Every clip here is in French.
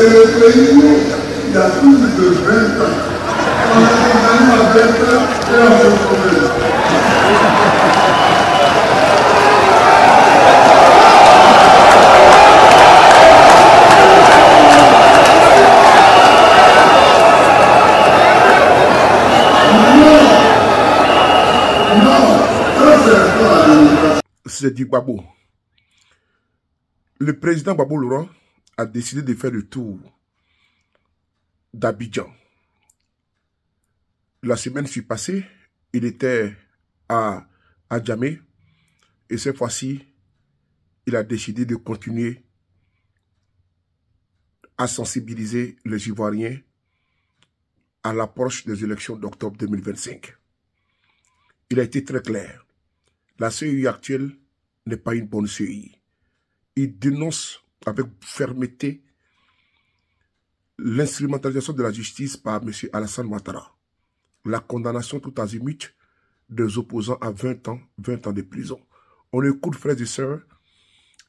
le pays où il y a plus de 20 ans. On a condamné à 20 ans et on se promène. C'est du Gbagbo. Le président Gbagbo Laurent a décidé de faire le tour d'Abidjan. La semaine fut passée, il était à Djamé et cette fois-ci, il a décidé de continuer à sensibiliser les Ivoiriens à l'approche des élections d'octobre 2025. Il a été très clair. La CEI actuelle n'est pas une bonne CEI. Il dénonce avec fermeté l'instrumentalisation de la justice par M. Alassane Ouattara, la condamnation tout azimut des opposants à 20 ans de prison. On écoute, frères et sœurs,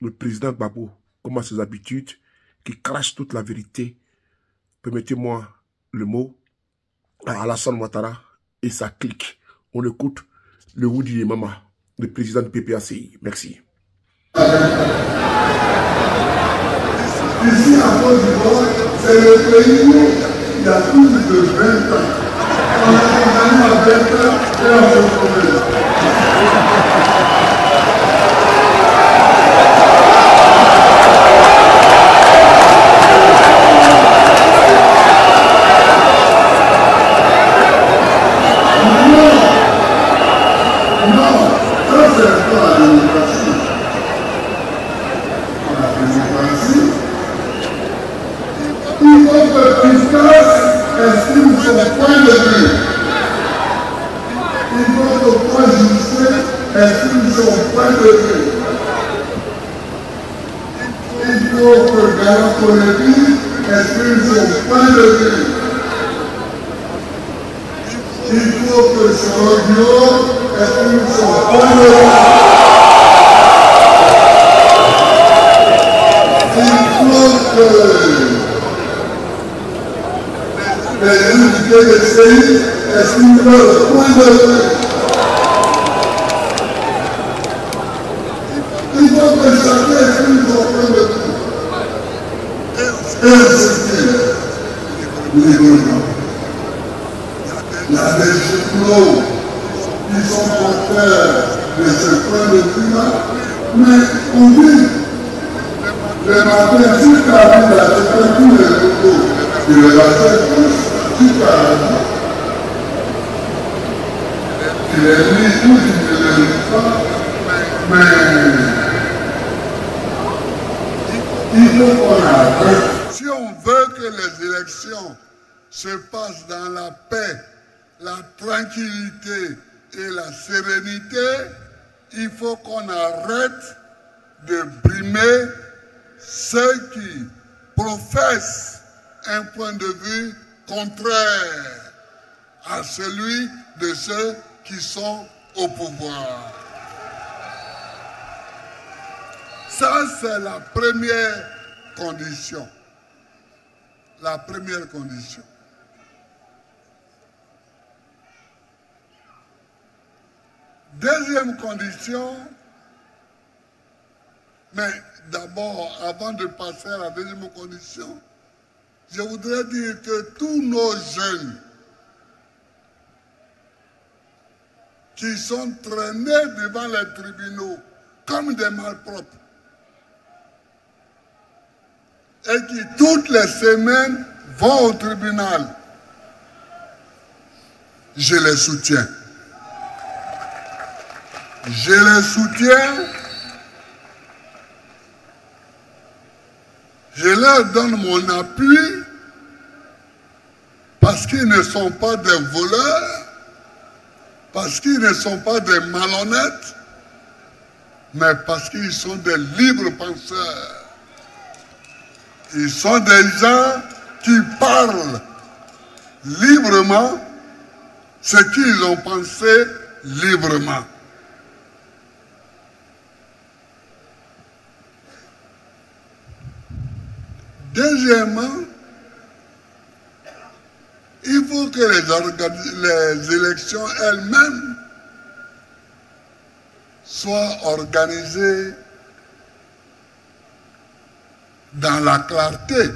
le président Gbagbo, comme à ses habitudes, qui crache toute la vérité, permettez-moi le mot, à Alassane Ouattara et sa clique. On écoute le Woudi Mama, le président du PPACI. Merci. Ici, à Côte d'Ivoire, c'est le pays où il y a plus de 20 ans. On a condamné à 20 ans et on se promène. Il y a des journaux qui sont porteurs de ce point de vue-là, mais on dit, le matin, si tu as vu la température des journaux, tu les achètes tous, si tu as vu, tu les lis ou tu ne les lis pas, mais il faut qu'on arrête. Si on veut que les élections se passent dans la paix, la tranquillité et la sérénité, il faut qu'on arrête de brimer ceux qui professent un point de vue contraire à celui de ceux qui sont au pouvoir. Ça, c'est la première condition. La première condition. Deuxième condition, mais d'abord, avant de passer à la deuxième condition, je voudrais dire que tous nos jeunes qui sont traînés devant les tribunaux comme des malpropres et qui toutes les semaines vont au tribunal, je les soutiens. Je les soutiens, je leur donne mon appui parce qu'ils ne sont pas des voleurs, parce qu'ils ne sont pas des malhonnêtes, mais parce qu'ils sont des libres penseurs. Ils sont des gens qui parlent librement ce qu'ils ont pensé librement. Deuxièmement, faut que les élections elles-mêmes soient organisées dans la clarté.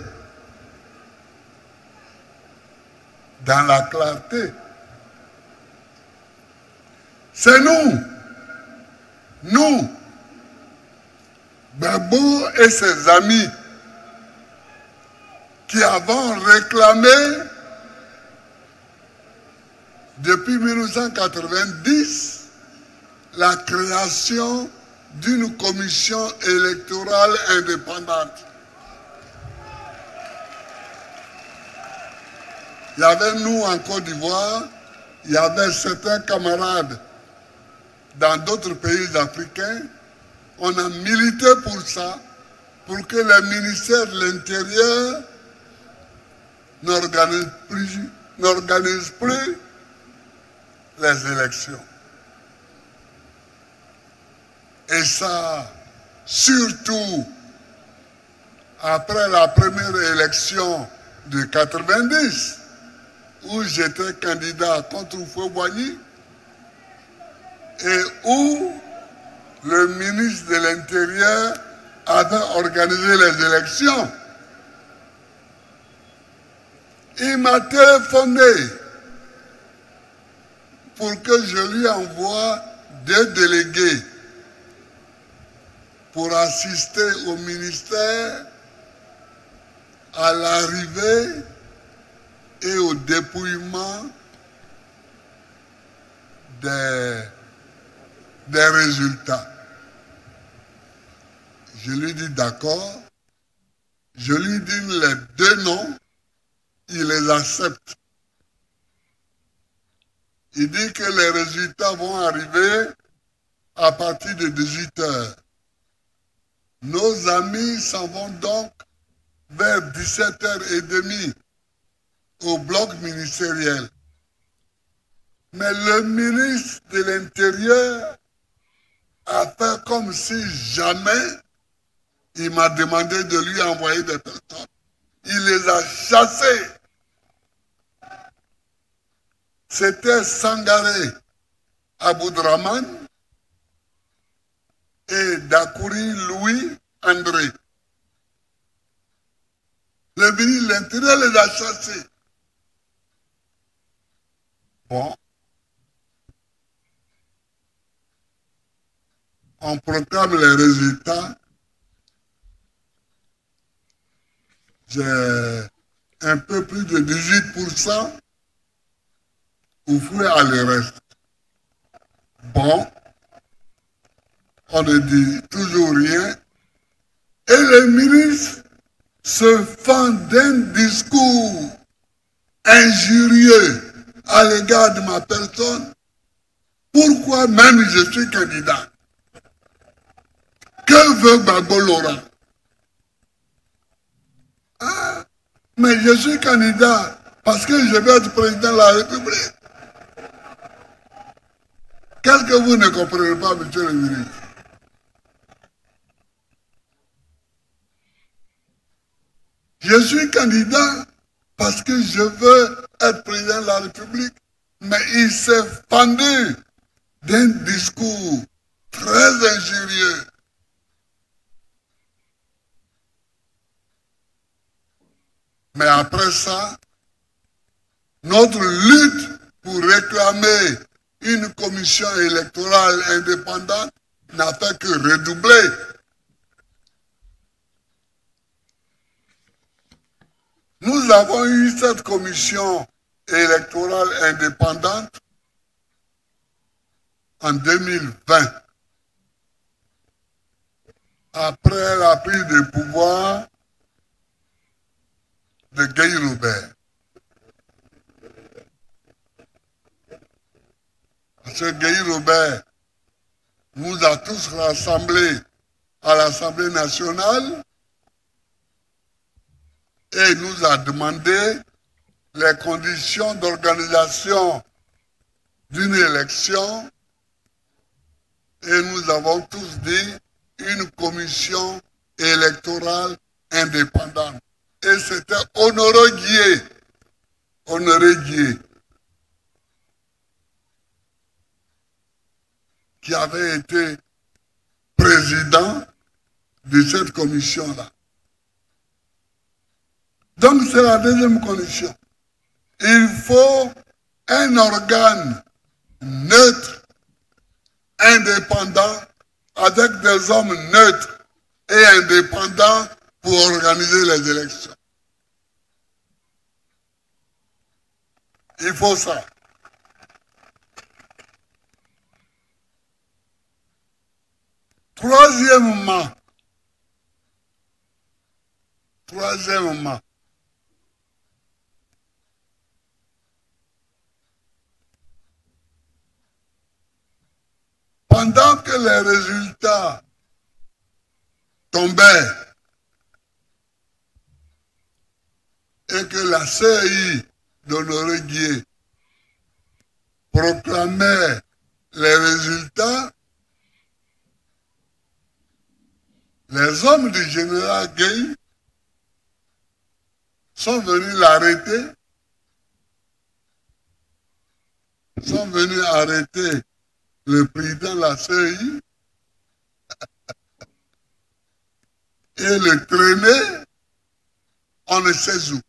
Dans la clarté. C'est nous, Gbagbo et ses amis, qui avons réclamé depuis 1990 la création d'une commission électorale indépendante. Il y avait nous en Côte d'Ivoire, il y avait certains camarades dans d'autres pays africains. On a milité pour ça, pour que le ministère de l'Intérieur n'organise plus les élections. Et ça, surtout après la première élection de 90, où j'étais candidat contre Houphouët-Boigny, et où le ministre de l'Intérieur avait organisé les élections. Il m'a téléphoné pour que je lui envoie des délégués pour assister au ministère à l'arrivée et au dépouillement des résultats. Je lui dis d'accord. Je lui dis les deux noms. Il les accepte. Il dit que les résultats vont arriver à partir de 18 h. Nos amis s'en vont donc vers 17h30 au bloc ministériel. Mais le ministre de l'Intérieur a fait comme si jamais il m'a demandé de lui envoyer des personnes. Il les a chassés. C'était Sangaré Aboudraman et Dakouri Louis André. Le ministre de l'Intérieur les a chassés. Bon. On proclame les résultats. J'ai un peu plus de 18%. Houphouët à le reste. Bon. On ne dit toujours rien. Et le ministre se fend d'un discours injurieux à l'égard de ma personne. Pourquoi même je suis candidat? Que veut Gbagbo Laurent? Ah, mais je suis candidat parce que je vais être président de la République. Qu'est-ce que vous ne comprenez pas, monsieur le ministre? Je suis candidat parce que je veux être président de la République, mais il s'est fendu d'un discours très injurieux. Mais après ça, notre lutte pour réclamer une commission électorale indépendante n'a fait que redoubler. Nous avons eu cette commission électorale indépendante en 2020, après la prise de pouvoir de Guy Robert. Parce que Guy Robert nous a tous rassemblés à l'Assemblée nationale et nous a demandé les conditions d'organisation d'une élection et nous avons tous dit une commission électorale indépendante. Et c'était Honoré Guié avait été président de cette commission-là. Donc c'est la deuxième condition. Il faut un organe neutre, indépendant, avec des hommes neutres et indépendants pour organiser les élections. Il faut ça. Troisièmement, pendant que les résultats tombaient et que la CEI d'Honoré Guier proclamait les résultats, les hommes du général Gueye sont venus l'arrêter, sont venus arrêter le président de la CEI et le traîner on ne sait où.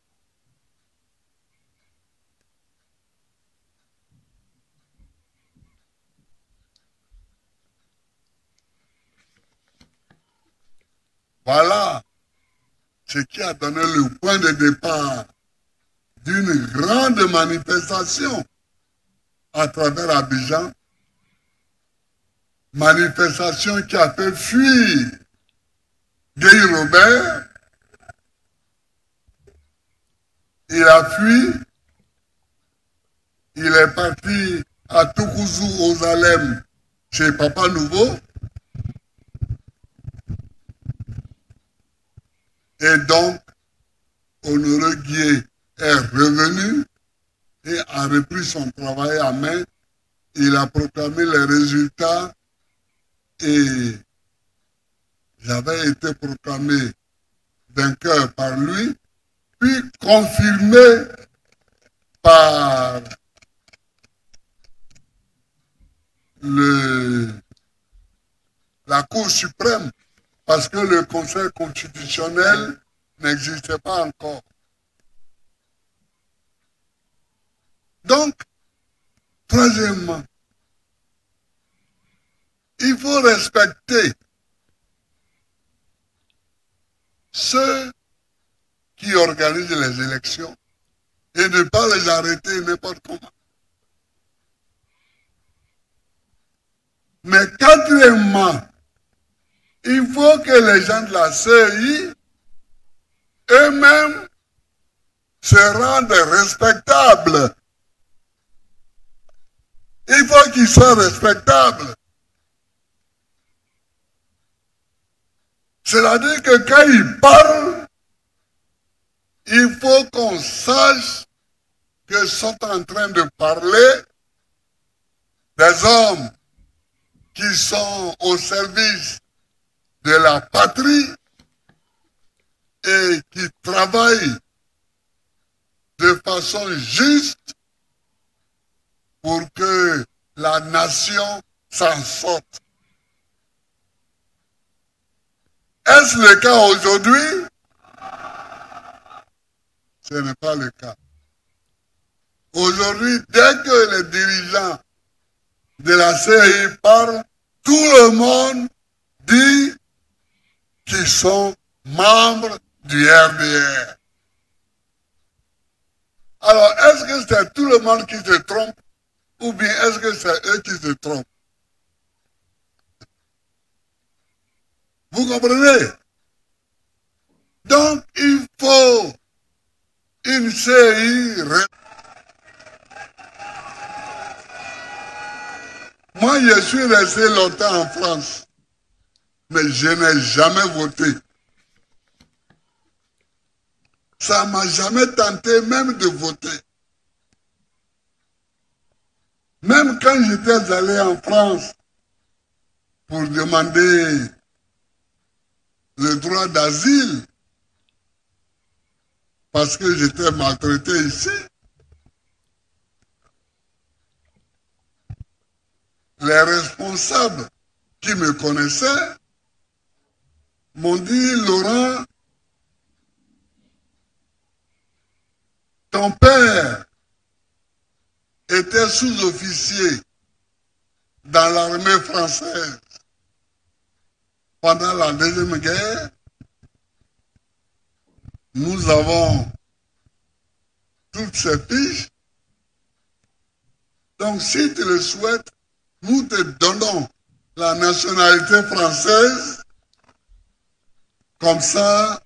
Voilà ce qui a donné le point de départ d'une grande manifestation à travers Abidjan, manifestation qui a fait fuir Gueye Robert. Il a fui, il est parti à Toukouzou, aux Alem, chez Papa Nouveau. Et donc, Honoré Guier est revenu et a repris son travail à main. Il a proclamé les résultats et j'avais été proclamé vainqueur par lui, puis confirmé par la Cour suprême, parce que le Conseil constitutionnel n'existait pas encore. Donc, troisièmement, il faut respecter ceux qui organisent les élections et ne pas les arrêter n'importe comment. Mais quatrièmement, il faut que les gens de la CEI eux-mêmes se rendent respectables. Il faut qu'ils soient respectables. C'est-à-dire que quand ils parlent, il faut qu'on sache qu'ils sont en train de parler des hommes qui sont au service de la patrie et qui travaillent de façon juste pour que la nation s'en sorte. Est-ce le cas aujourd'hui? Ce n'est pas le cas. Aujourd'hui, dès que les dirigeants de la CEI parlent, tout le monde dit qu'ils sont membres du RDR. Alors, est-ce que c'est tout le monde qui se trompe ou bien est-ce que c'est eux qui se trompent? Vous comprenez? Donc, il faut une CEI. Moi, je suis resté longtemps en France, mais je n'ai jamais voté. Ça ne m'a jamais tenté même de voter. Même quand j'étais allé en France pour demander le droit d'asile, parce que j'étais maltraité ici, les responsables qui me connaissaient m'ont dit, Laurent, ton père était sous-officier dans l'armée française pendant la Deuxième Guerre. Nous avons toutes ces fiches. Donc, si tu le souhaites, nous te donnons la nationalité française. Comme ça,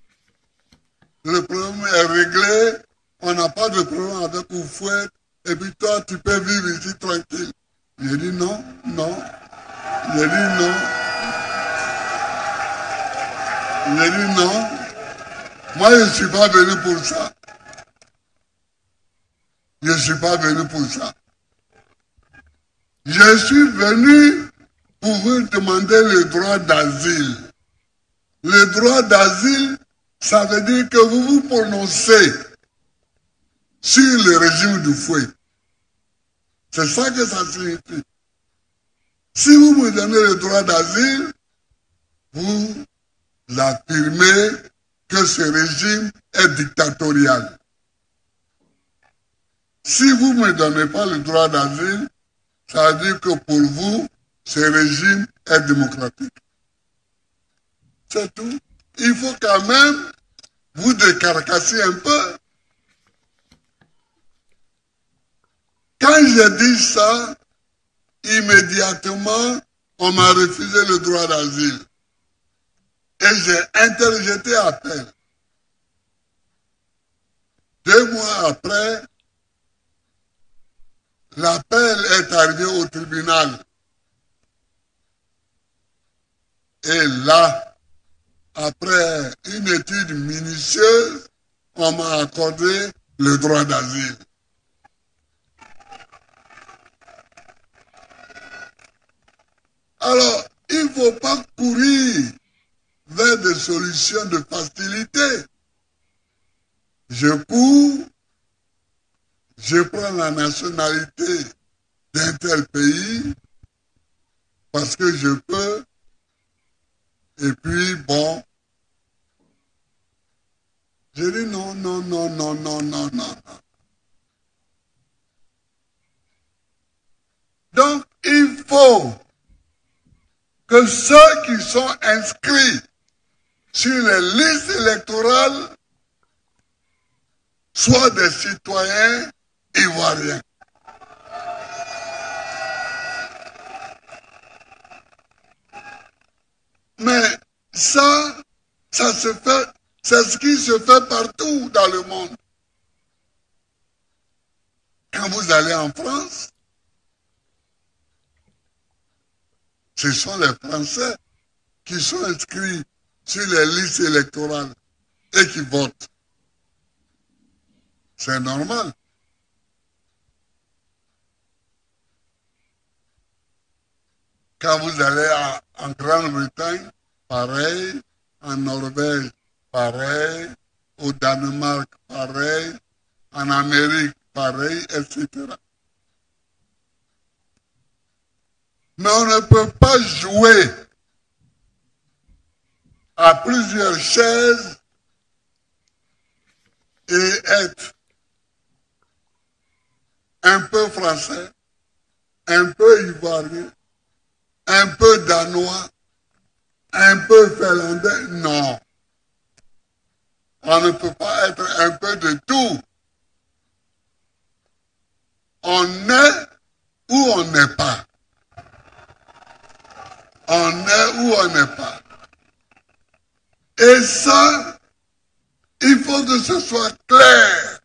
le problème est réglé. On n'a pas de problème avec Oufouette. Et puis toi, tu peux vivre ici tranquille. J'ai dit non, non. J'ai dit non. J'ai dit non. Moi, je ne suis pas venu pour ça. Je ne suis pas venu pour ça. Je suis venu pour vous demander le droit d'asile. Le droit d'asile, ça veut dire que vous vous prononcez sur le régime du fouet. C'est ça que ça signifie. Si vous me donnez le droit d'asile, vous affirmez que ce régime est dictatorial. Si vous ne me donnez pas le droit d'asile, ça veut dire que pour vous, ce régime est démocratique. C'est tout. Il faut quand même vous décarcasser un peu. Quand j'ai dit ça, immédiatement, on m'a refusé le droit d'asile. Et j'ai interjeté appel. 2 mois après, l'appel est arrivé au tribunal. Et là, après une étude minutieuse, on m'a accordé le droit d'asile. Alors, il ne faut pas courir vers des solutions de facilité. Je cours, je prends la nationalité d'un tel pays parce que je peux, et puis bon, je dis non, non, non, non, non, non, non, non. Donc, il faut que ceux qui sont inscrits sur les listes électorales soient des citoyens ivoiriens. Mais ça se fait, c'est ce qui se fait partout dans le monde. Quand vous allez en France, ce sont les Français qui sont inscrits sur les listes électorales et qui votent. C'est normal. Quand vous allez en Grande-Bretagne, pareil, en Norvège, pareil, au Danemark, pareil, en Amérique, pareil, etc. Mais on ne peut pas jouer à plusieurs chaises et être un peu français, un peu ivoirien, un peu danois, un peu finlandais. Non. On ne peut pas être un peu de tout. On est ou on n'est pas. On est ou on n'est pas. Et ça, il faut que ce soit clair.